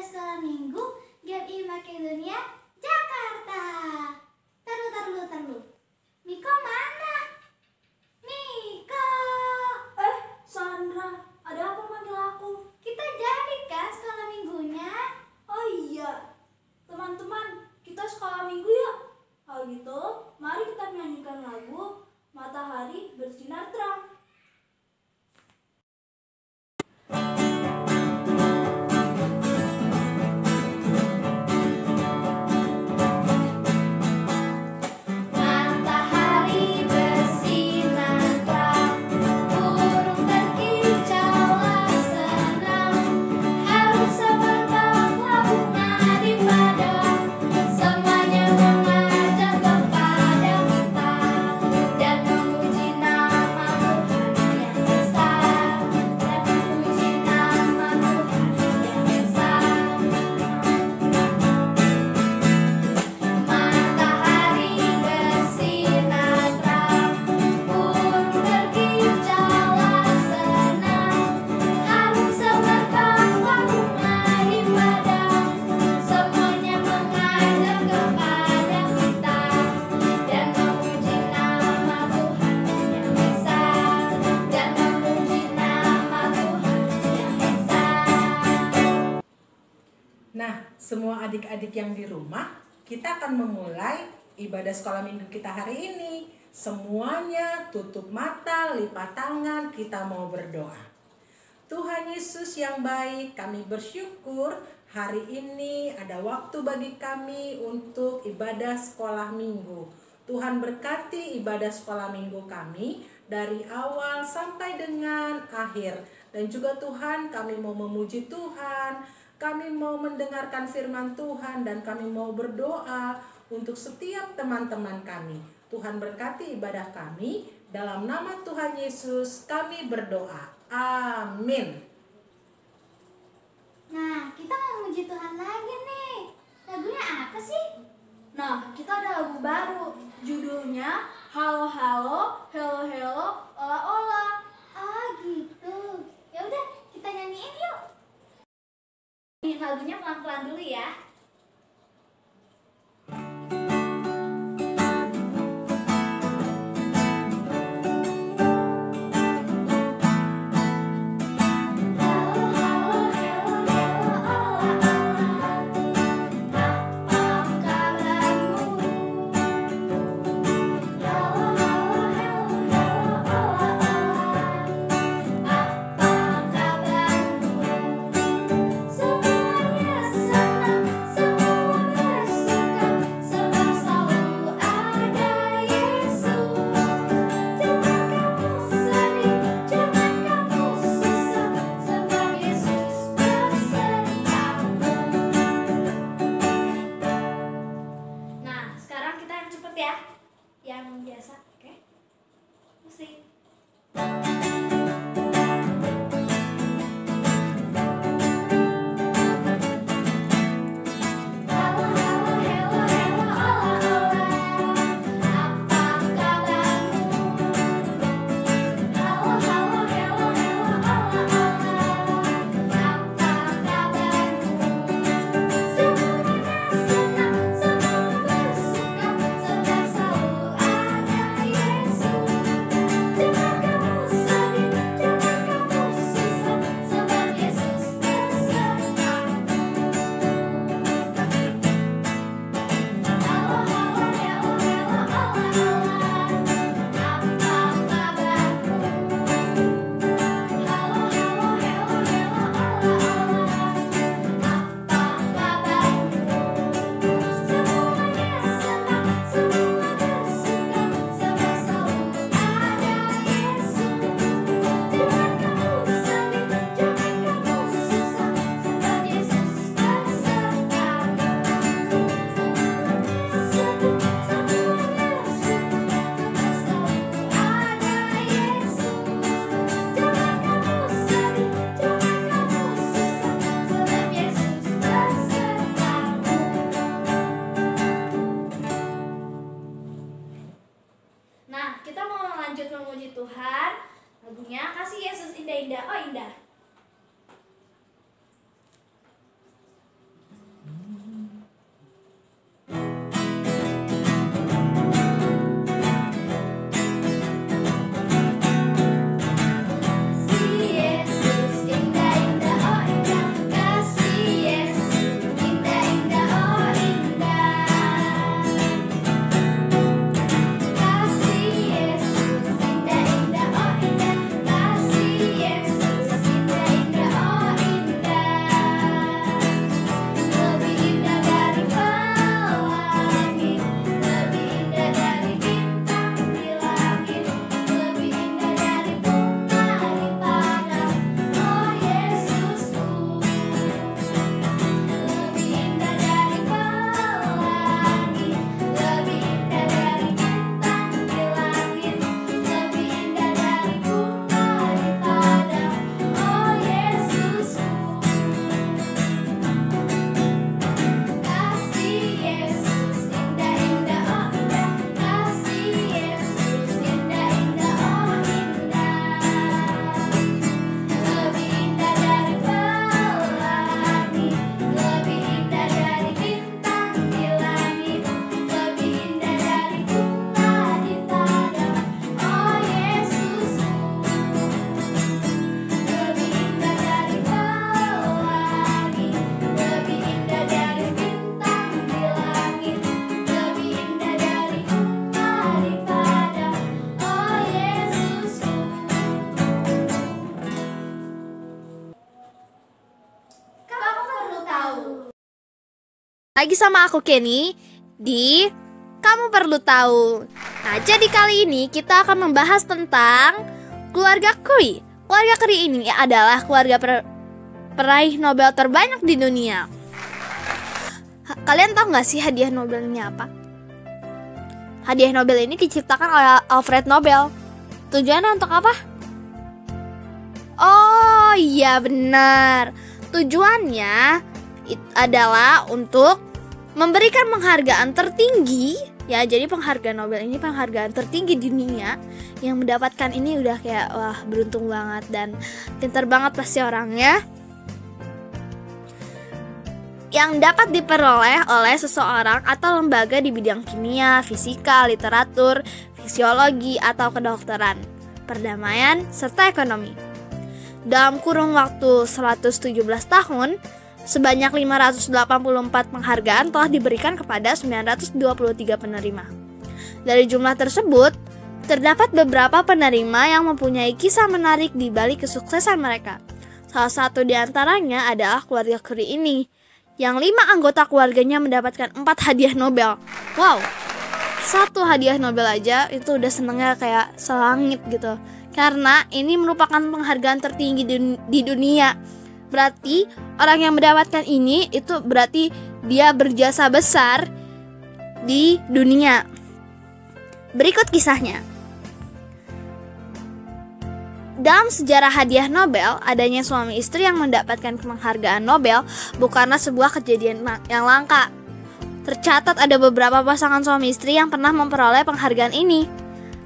sekolah minggu GMI Makedonia, Jakarta. Taruh. Miko mana? Miko. Sandra, ada apa manggil aku? Kita jadi kan sekolah minggunya? Oh iya, teman-teman, kita sekolah minggu yuk. Kalau gitu, mari kita menyanyikan lagu Matahari Bersinar Terang. Nah, semua adik-adik yang di rumah, kita akan memulai ibadah sekolah minggu kita hari ini. Semuanya tutup mata, lipat tangan, kita mau berdoa. Tuhan Yesus yang baik, kami bersyukur hari ini ada waktu bagi kami untuk ibadah sekolah minggu. Tuhan berkati ibadah sekolah minggu kami dari awal sampai dengan akhir. Dan juga Tuhan, kami mau memuji Tuhan. Kami mau mendengarkan firman Tuhan dan kami mau berdoa untuk setiap teman-teman kami. Tuhan berkati ibadah kami. Dalam nama Tuhan Yesus kami berdoa. Amin. Nah, kita mau memuji Tuhan lagi nih. Lagunya apa sih? Nah, kita ada lagu baru. Judulnya Halo Halo, Hello Hello, Ola Ola. Oh gitu. Ya udah, kita nyanyiin yuk. Lagunya pelan-pelan dulu ya. Yang biasa, oke? Musik. Lagunya Kasih Yesus Indah-Indah. Oh indah. Lagi sama aku Kenny di Kamu Perlu Tahu. Nah, jadi kali ini kita akan membahas tentang keluarga Curie. Keluarga Curie ini adalah keluarga peraih Nobel terbanyak di dunia. Kalian tahu gak sih hadiah Nobelnya apa? Hadiah Nobel ini diciptakan oleh Alfred Nobel. Tujuannya untuk apa? Oh iya benar. Tujuannya adalah untuk memberikan penghargaan tertinggi. Ya, jadi penghargaan Nobel ini penghargaan tertinggi di dunia. Yang mendapatkan ini udah kayak wah beruntung banget dan pintar banget pasti orangnya. Yang dapat diperoleh oleh seseorang atau lembaga di bidang kimia, fisika, literatur, fisiologi, atau kedokteran, perdamaian, serta ekonomi. Dalam kurun waktu 117 tahun, sebanyak 584 penghargaan telah diberikan kepada 923 penerima. Dari jumlah tersebut, terdapat beberapa penerima yang mempunyai kisah menarik di balik kesuksesan mereka. Salah satu di antaranya adalah keluarga Curie ini, yang 5 anggota keluarganya mendapatkan 4 hadiah Nobel. Wow, 1 hadiah Nobel aja itu udah senengnya kayak selangit gitu. Karena ini merupakan penghargaan tertinggi di dunia. Berarti orang yang mendapatkan ini itu berarti dia berjasa besar di dunia. Berikut kisahnya. Dalam sejarah hadiah Nobel, adanya suami istri yang mendapatkan penghargaan Nobel bukanlah sebuah kejadian yang langka. Tercatat ada beberapa pasangan suami istri yang pernah memperoleh penghargaan ini.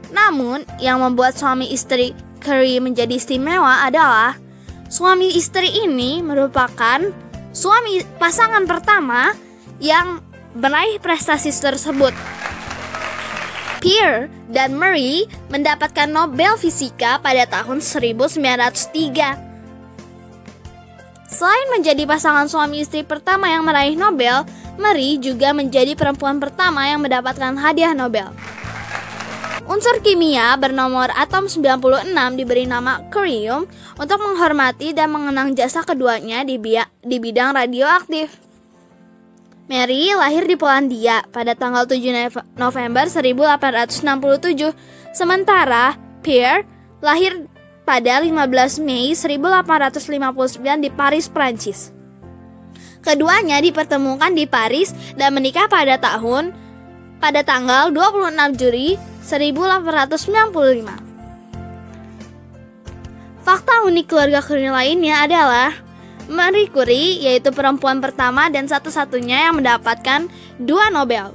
Namun, yang membuat suami istri Curie menjadi istimewa adalah suami istri ini merupakan suami pasangan pertama yang meraih prestasi tersebut. Pierre dan Marie mendapatkan Nobel Fisika pada tahun 1903. Selain menjadi pasangan suami istri pertama yang meraih Nobel, Marie juga menjadi perempuan pertama yang mendapatkan hadiah Nobel. Unsur kimia bernomor atom 96 diberi nama curium untuk menghormati dan mengenang jasa keduanya di bidang radioaktif. Mary lahir di Polandia pada tanggal 7 November 1867, sementara Pierre lahir pada 15 Mei 1859 di Paris, Prancis. Keduanya dipertemukan di Paris dan menikah pada tanggal 26 Juli 1895. Fakta unik keluarga Curie lainnya adalah Marie Curie yaitu perempuan pertama dan satu-satunya yang mendapatkan 2 Nobel.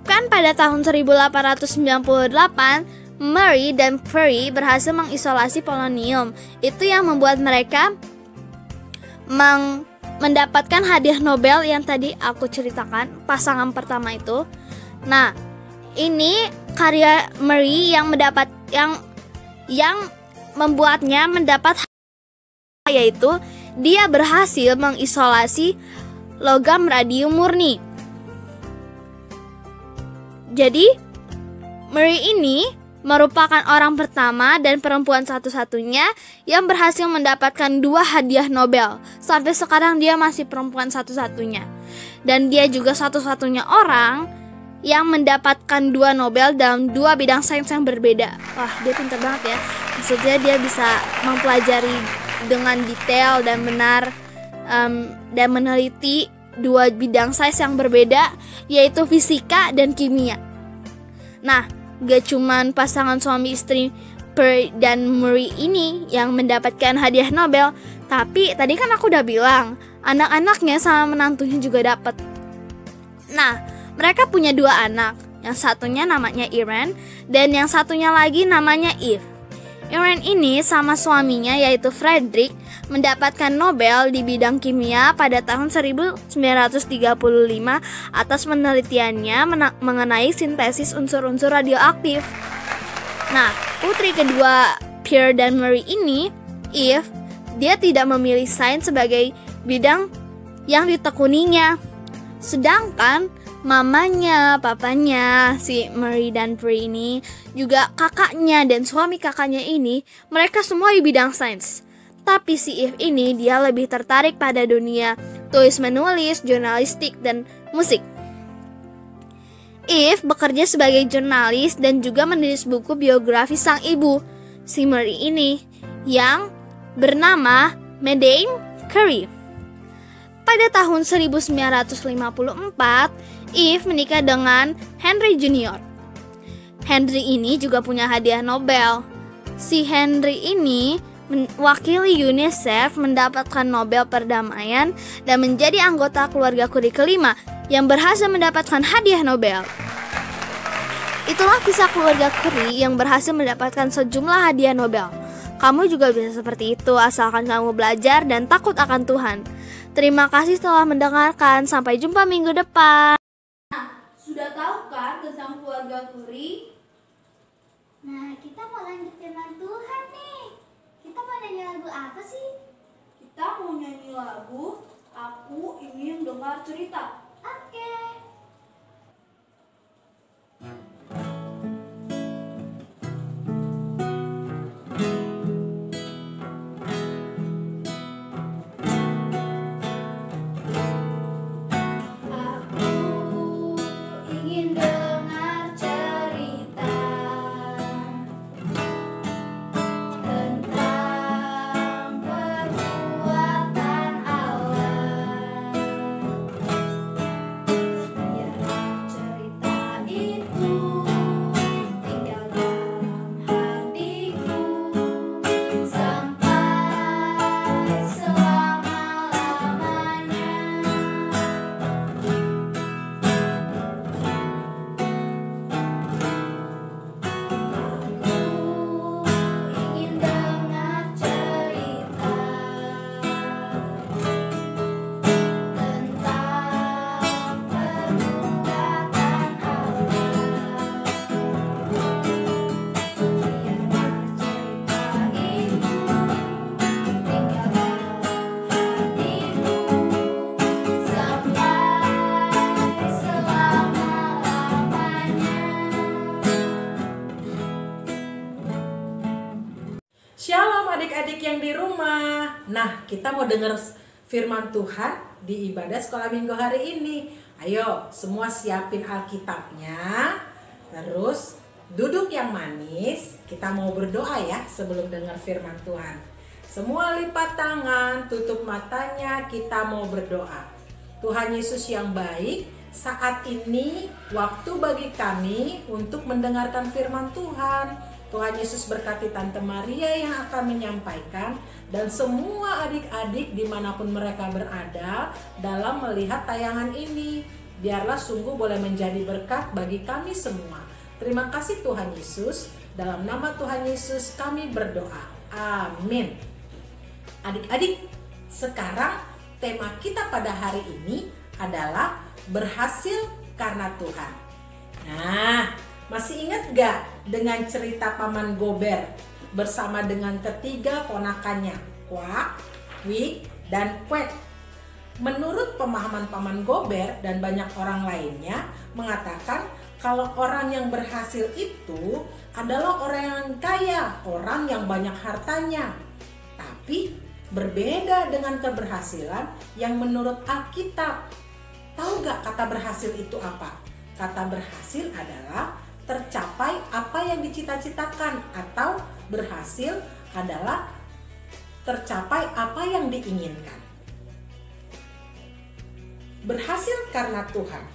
Kan pada tahun 1898, Marie dan Pierre berhasil mengisolasi polonium. Itu yang membuat mereka mendapatkan hadiah Nobel yang tadi aku ceritakan, pasangan pertama itu. Nah, ini karya Marie yang membuatnya mendapat yaitu dia berhasil mengisolasi logam radium murni. Jadi Marie ini merupakan orang pertama dan perempuan satu-satunya yang berhasil mendapatkan 2 hadiah Nobel. Sampai sekarang dia masih perempuan satu-satunya. Dan dia juga satu-satunya orang yang mendapatkan 2 Nobel dalam 2 bidang sains yang berbeda. Wah, dia pintar banget ya. Maksudnya dia bisa mempelajari dengan detail dan benar dan meneliti 2 bidang sains yang berbeda, yaitu fisika dan kimia. Nah, gak cuman pasangan suami istri Pierre dan Marie ini yang mendapatkan hadiah Nobel, tapi tadi kan aku udah bilang anak-anaknya sama menantunya juga dapat. Nah, mereka punya 2 anak. Yang satunya namanya Irene dan yang satunya lagi namanya Eve. Irene ini sama suaminya yaitu Frederick mendapatkan Nobel di bidang kimia pada tahun 1935 atas penelitiannya mengenai sintesis unsur-unsur radioaktif. Nah, putri kedua Pierre dan Marie ini, Eve, dia tidak memilih sains sebagai bidang yang ditekuninya. Sedangkan mamanya, papanya, si Marie dan Pierre ini, juga kakaknya dan suami kakaknya ini, mereka semua di bidang sains. Tetapi si Eve ini dia lebih tertarik pada dunia tulis-menulis, jurnalistik, dan musik. Eve bekerja sebagai jurnalis dan juga menulis buku biografi sang ibu, si Marie ini, yang bernama Madame Curie. Pada tahun 1954, Eve menikah dengan Henry Jr. Henry ini juga punya hadiah Nobel. Si Henry ini mewakili UNICEF mendapatkan Nobel Perdamaian dan menjadi anggota keluarga Curie kelima yang berhasil mendapatkan hadiah Nobel. Itulah kisah keluarga Curie yang berhasil mendapatkan sejumlah hadiah Nobel. Kamu juga bisa seperti itu asalkan kamu belajar dan takut akan Tuhan. Terima kasih telah mendengarkan. Sampai jumpa minggu depan. Sudah tahu kan tentang keluarga Curie? Nah, kita mau lanjut firman Tuhan nih. Kita mau nyanyi lagu apa sih? Kita mau nyanyi lagu Aku Ingin Dengar Cerita. Oke. Aku ingin dengar cerita tentang perbuatan Allah. Biarlah cerita itu tinggal dalam hatiku sampai selama-lamanya. Aku ingin dengar cerita tentang perbuatan Allah. Biarlah cerita itu tinggal dalam hatiku sampai selama-lamanya. Shalom adik-adik yang di rumah. Nah, kita mau dengar firman Tuhan di ibadah sekolah minggu hari ini. Ayo, semua siapin Alkitabnya. Terus duduk yang manis. Kita mau berdoa ya sebelum dengar firman Tuhan. Semua lipat tangan, tutup matanya, kita mau berdoa. Tuhan Yesus yang baik, saat ini waktu bagi kami untuk mendengarkan firman Tuhan. Tuhan Yesus berkati Tante Maria yang akan menyampaikan dan semua adik-adik dimanapun mereka berada dalam melihat tayangan ini. Biarlah sungguh boleh menjadi berkat bagi kami semua. Terima kasih Tuhan Yesus. Dalam nama Tuhan Yesus kami berdoa. Amin. Adik-adik, sekarang tema kita pada hari ini adalah berhasil karena Tuhan. Nah, masih ingat gak dengan cerita Paman Gober bersama dengan ketiga ponakannya, Kuak, Wik, dan Kwek? Menurut pemahaman Paman Gober dan banyak orang lainnya mengatakan kalau orang yang berhasil itu adalah orang yang kaya, orang yang banyak hartanya. Tapi berbeda dengan keberhasilan yang menurut Alkitab. Tahu gak kata berhasil itu apa? Kata berhasil adalah tercapai apa yang dicita-citakan, atau berhasil adalah tercapai apa yang diinginkan. Berhasil karena Tuhan.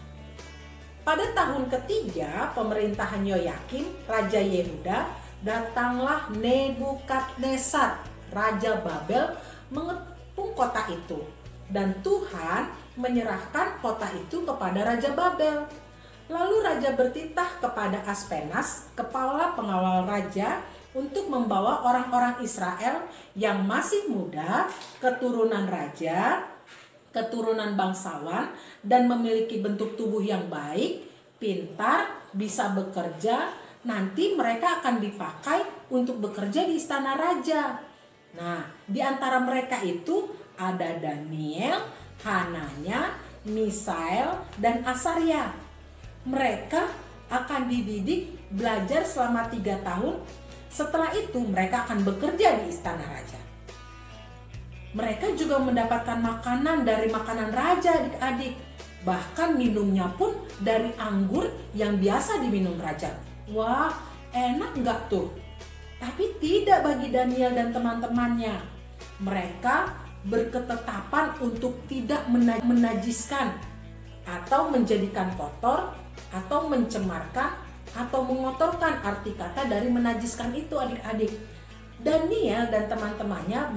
Pada tahun ketiga pemerintahan Yoyakim, Raja Yehuda, datanglah Nebukadnezar, Raja Babel, mengepung kota itu. Dan Tuhan menyerahkan kota itu kepada Raja Babel. Lalu raja bertitah kepada Aspenas, kepala pengawal raja, untuk membawa orang-orang Israel yang masih muda, keturunan raja, keturunan bangsawan, dan memiliki bentuk tubuh yang baik, pintar, bisa bekerja. Nanti mereka akan dipakai untuk bekerja di istana raja. Nah, di antara mereka itu ada Daniel, Hananya, Misael, dan Asaria. Mereka akan dididik belajar selama 3 tahun. Setelah itu mereka akan bekerja di istana raja. mereka juga mendapatkan makanan dari makanan raja, adik-adik. Bahkan minumnya pun dari anggur yang biasa diminum raja. Wah, enak nggak tuh? Tapi tidak bagi Daniel dan teman-temannya. Mereka berketetapan untuk tidak menajiskan atau menjadikan kotor atau mencemarkan atau mengotorkan. Arti kata dari menajiskan itu, adik-adik. Daniel dan teman-temannya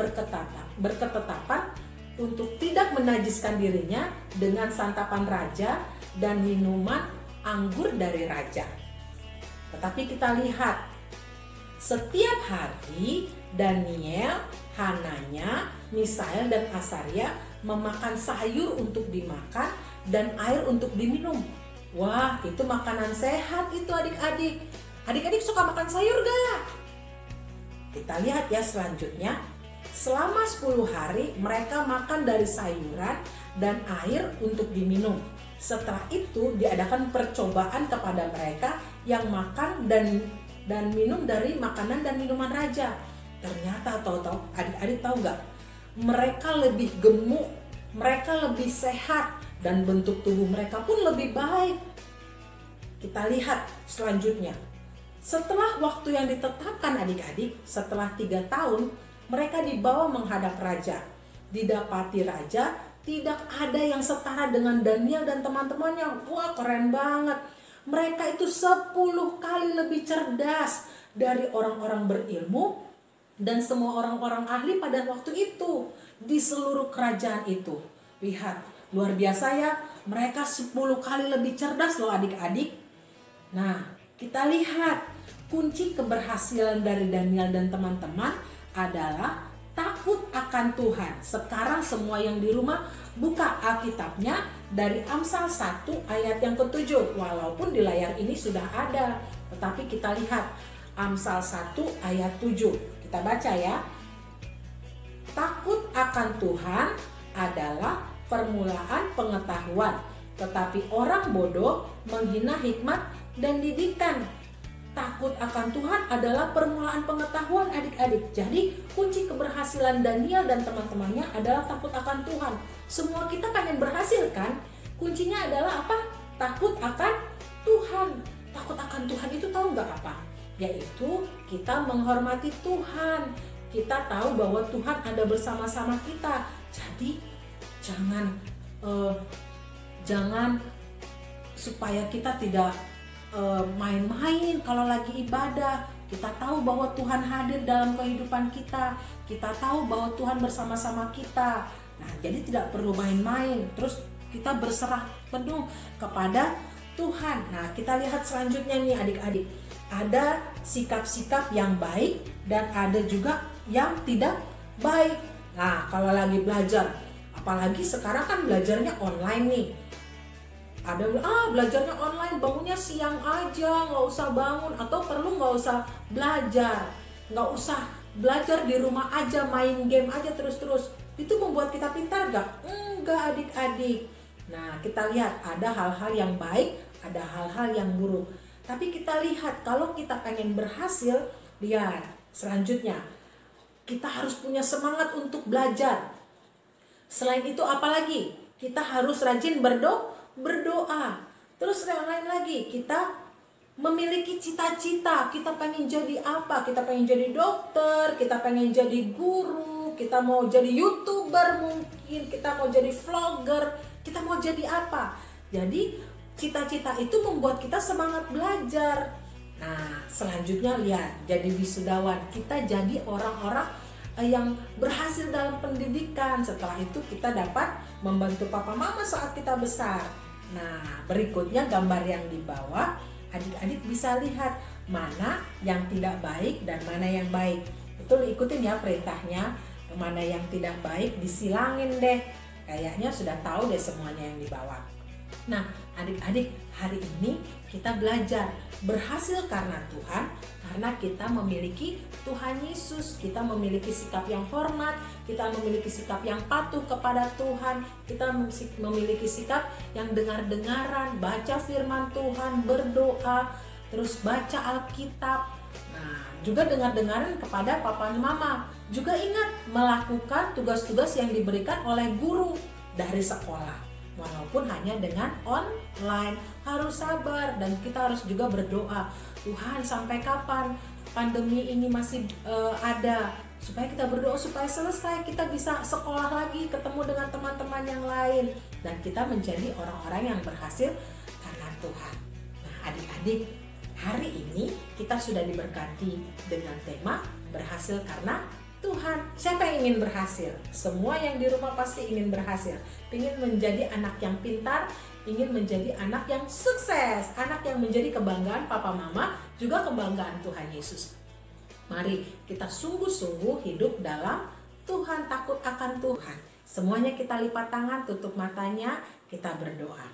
berketetapan untuk tidak menajiskan dirinya dengan santapan raja dan minuman anggur dari raja. Tetapi kita lihat, setiap hari Daniel, Hananya, Misael dan Asaria memakan sayur untuk dimakan dan air untuk diminum. Wah, itu makanan sehat itu, adik-adik. Adik-adik suka makan sayur gak? Kita lihat ya selanjutnya. Selama 10 hari mereka makan dari sayuran dan air untuk diminum. Setelah itu diadakan percobaan kepada mereka yang makan dan minum dari makanan dan minuman raja. Ternyata tahu-tahu, adik-adik tahu gak? Mereka lebih gemuk, mereka lebih sehat, dan bentuk tubuh mereka pun lebih baik. Kita lihat selanjutnya. Setelah waktu yang ditetapkan, adik-adik, setelah 3 tahun, mereka dibawa menghadap raja. Didapati raja tidak ada yang setara dengan Daniel dan teman-temannya. Wah, keren banget. Mereka itu 10 kali lebih cerdas dari orang-orang berilmu dan semua orang-orang ahli pada waktu itu di seluruh kerajaan itu. Lihat, luar biasa ya, mereka 10 kali lebih cerdas loh, adik-adik. Nah, kita lihat kunci keberhasilan dari Daniel dan teman-teman adalah takut akan Tuhan. Sekarang semua yang di rumah buka Alkitabnya dari Amsal 1 ayat yang ke-7. Walaupun di layar ini sudah ada, tetapi kita lihat Amsal 1 ayat 7. Kita baca ya. Takut akan Tuhan adalah permulaan pengetahuan, tetapi orang bodoh menghina hikmat dan didikan. Takut akan Tuhan adalah permulaan pengetahuan, adik-adik. Jadi kunci keberhasilan Daniel dan teman-temannya adalah takut akan Tuhan. Semua kita pengen berhasil kan? Kuncinya adalah apa? Takut akan Tuhan. Takut akan Tuhan itu tahu nggak apa? Yaitu kita menghormati Tuhan. Kita tahu bahwa Tuhan ada bersama-sama kita. Jadi jangan supaya kita tidak main-main kalau lagi ibadah. Kita tahu bahwa Tuhan hadir dalam kehidupan kita. Kita tahu bahwa Tuhan bersama-sama kita. Nah, jadi tidak perlu main-main. Terus kita berserah penuh kepada Tuhan. Nah, kita lihat selanjutnya nih adik-adik. Ada sikap-sikap yang baik dan ada juga yang tidak baik. Nah, kalau lagi belajar, apalagi sekarang kan belajarnya online nih. Ada belajarnya online, bangunnya siang aja, nggak usah bangun, atau perlu nggak usah belajar, nggak usah belajar di rumah aja, main game aja terus-terus. Itu membuat kita pintar nggak? Enggak, adik-adik. Nah, kita lihat ada hal-hal yang baik, ada hal-hal yang buruk. Tapi kita lihat kalau kita pengen berhasil, lihat selanjutnya kita harus punya semangat untuk belajar. Selain itu apalagi? Kita harus rajin berdoa. Terus yang lain lagi, kita memiliki cita-cita. Kita pengen jadi apa? Kita pengen jadi dokter, kita pengen jadi guru, kita mau jadi YouTuber mungkin, kita mau jadi vlogger, kita mau jadi apa? Jadi cita-cita itu membuat kita semangat belajar. Nah, selanjutnya lihat, jadi wisudawan. Kita jadi orang-orang yang berhasil dalam pendidikan. Setelah itu kita dapat membantu papa mama saat kita besar. Nah, berikutnya gambar yang di bawah, adik-adik bisa lihat mana yang tidak baik dan mana yang baik. Betul, ikutin ya perintahnya. Mana yang tidak baik disilangin deh. Kayaknya sudah tahu deh semuanya yang di bawah. Nah, adik-adik, hari ini kita belajar berhasil karena Tuhan, karena kita memiliki Tuhan Yesus. Kita memiliki sikap yang hormat, kita memiliki sikap yang patuh kepada Tuhan, kita memiliki sikap yang dengar-dengaran, baca firman Tuhan, berdoa, terus baca Alkitab. Nah, juga dengar-dengaran kepada papa dan mama. Juga ingat melakukan tugas-tugas yang diberikan oleh guru dari sekolah. Walaupun hanya dengan online, harus sabar dan kita harus juga berdoa. Tuhan, sampai kapan pandemi ini masih ada? Supaya kita berdoa supaya selesai, kita bisa sekolah lagi, ketemu dengan teman-teman yang lain, dan kita menjadi orang-orang yang berhasil karena Tuhan. Nah, adik-adik, hari ini kita sudah diberkati dengan tema berhasil karena Tuhan. Siapa yang ingin berhasil? Semua yang di rumah pasti ingin berhasil. Ingin menjadi anak yang pintar, ingin menjadi anak yang sukses, anak yang menjadi kebanggaan papa mama, juga kebanggaan Tuhan Yesus. Mari kita sungguh-sungguh hidup dalam Tuhan, takut akan Tuhan. Semuanya kita lipat tangan, tutup matanya, kita berdoa.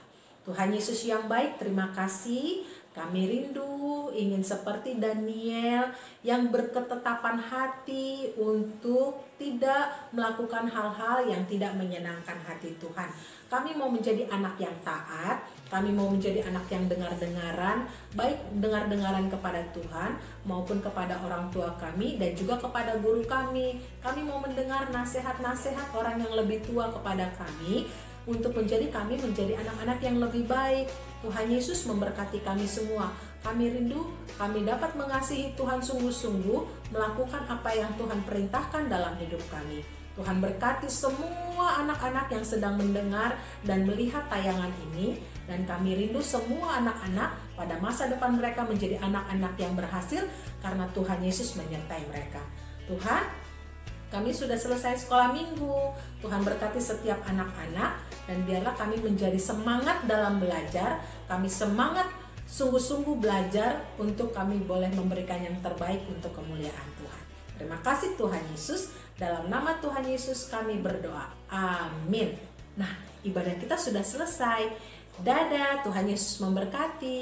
Tuhan Yesus yang baik, terima kasih. Kami rindu ingin seperti Daniel yang berketetapan hati untuk tidak melakukan hal-hal yang tidak menyenangkan hati Tuhan. Kami mau menjadi anak yang taat, kami mau menjadi anak yang dengar-dengaran, baik dengar-dengaran kepada Tuhan maupun kepada orang tua kami dan juga kepada guru kami. Kami mau mendengar nasihat-nasihat orang yang lebih tua kepada kami, untuk kami menjadi anak-anak yang lebih baik. Tuhan Yesus memberkati kami semua. Kami rindu, kami dapat mengasihi Tuhan sungguh-sungguh, melakukan apa yang Tuhan perintahkan dalam hidup kami. Tuhan berkati semua anak-anak yang sedang mendengar dan melihat tayangan ini. Dan kami rindu semua anak-anak pada masa depan mereka menjadi anak-anak yang berhasil karena Tuhan Yesus menyertai mereka. Tuhan, kami sudah selesai sekolah minggu. Tuhan berkati setiap anak-anak dan biarlah kami menjadi semangat dalam belajar. Kami semangat sungguh-sungguh belajar untuk kami boleh memberikan yang terbaik untuk kemuliaan Tuhan. Terima kasih Tuhan Yesus. Dalam nama Tuhan Yesus kami berdoa. Amin. Nah, ibadah kita sudah selesai. Dadah, Tuhan Yesus memberkati.